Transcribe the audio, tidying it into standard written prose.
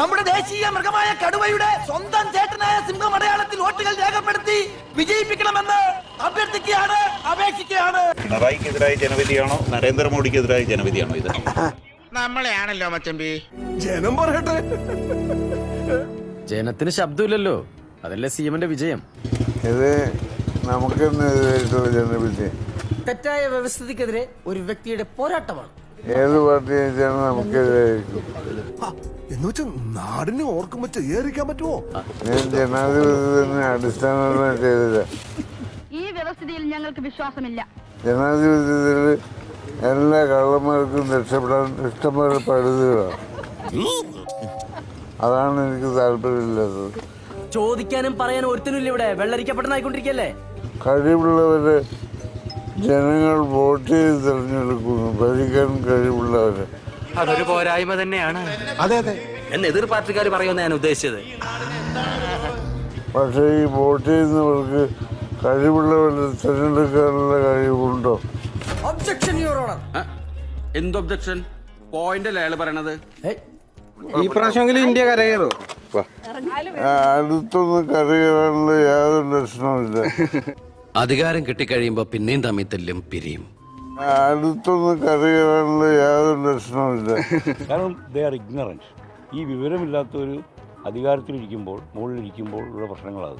നമ്മുടെ ദേശീയ മൃഗമായ കടുവയുടെ സ്വന്തം ചേട്ടനായ സിംഹം അടയാളത്തിൽ വോട്ടുകൾ രേഖപ്പെടുത്തി വിജയിപ്പിക്കണമെന്ന് അഭ്യർത്ഥിക്കുകയാണ്, അപേക്ഷിക്കുകയാണ്. പിണറായിക്കെതിരായ ജനവിധിയാണോ നരേന്ദ്രമോദിക്കെതിരായ ജനവിധിയാണോ ഇത്? നമ്മളെയാണല്ലോ മച്ചമ്പി. ജനം പറയട്ടെ. ജനത്തിന് ശബ്ദമില്ലല്ലോ, അതല്ലേ സിഎമ്മിന്റെ വിജയം. ഇത് നമുക്കെതിരായിട്ടുള്ള ജനവിധി തെറ്റായ വ്യവസ്ഥിതിക്കെതിരെ ഒരു വ്യക്തിയുടെ പോരാട്ടമാണ്. ഏത് പാർട്ടി ജയിച്ചാലും നമുക്കെതിരായിരിക്കും. എന്ന് വെച്ചാൽ നാടിനെ ഓർക്കുമ്പോ ചെയ്യാതിരിക്കാൻ പറ്റുമോ? ഞാൻ ജനാധിപത്യത്തിന് അടിസ്ഥാനപരമായി ചെയ്തില്ല. ഈ വ്യവസ്ഥിതിയിൽ ഞങ്ങൾക്ക് വിശ്വാസമില്ല. ജനാധിപത്യത്തിൽ എല്ലാ കള്ളന്മാർക്കും രക്ഷപ്പെടാൻ ഇഷ്ടംപോലെ പഴുതുകളാണ്. അതാണ് എനിക്ക് താല്പര്യമില്ലാത്തത്. ചോദിക്കാനും പറയാനും ഒരുത്തനുമില്ല ഇവിടെ. വെള്ളരിക്കപ്പെട്ടനായിക്കൊണ്ടിരിക്കല്ലേ. കഴിവുള്ളവരെ ജനങ്ങൾ വോട്ട് ചെയ്ത് തിരഞ്ഞെടുക്കുന്നു, ഭരിക്കാൻ കഴിവുള്ളവരെ. അതൊരു പോരായ്മ തന്നെയാണ്. അതെ അതെ, എന്ന് എതിർ പാർട്ടിക്കാർ പറയുമെന്ന് ഞാൻ ഉദ്ദേശിച്ചത്. പക്ഷേ ഈ വോട്ട് ചെയ്യുന്നവർക്ക് കഴിവുള്ളവരെ തിരഞ്ഞെടുക്കാനുള്ള കഴിവുണ്ടോ? Objection your honour. എന്ത് ഒബ്ജക്ഷൻ? പോയിന്റ് അല്ലേ അയാൾ പറയണത്? ഈ പ്രാവശ്യമെങ്കിലും ഇന്ത്യ കരകയറോ? അടുത്തൊന്നും കരകയറാനുള്ള യാതൊരു ലക്ഷണമില്ല. അധികാരം കിട്ടിക്കഴിയുമ്പോ പിന്നെയും തമ്മിൽ തല്ലും പിരിയും. അടുത്തൊന്നും കരകയറാനുള്ള യാതൊരു ലക്ഷണമില്ല. കാരണം ദേ ആർ ഇഗ്നറൻറ്റ്. ഈ വിവരമില്ലാത്തൊരു അധികാരത്തിലിരിക്കുമ്പോൾ, മുകളിലിരിക്കുമ്പോൾ ഉള്ള പ്രശ്നങ്ങളത്.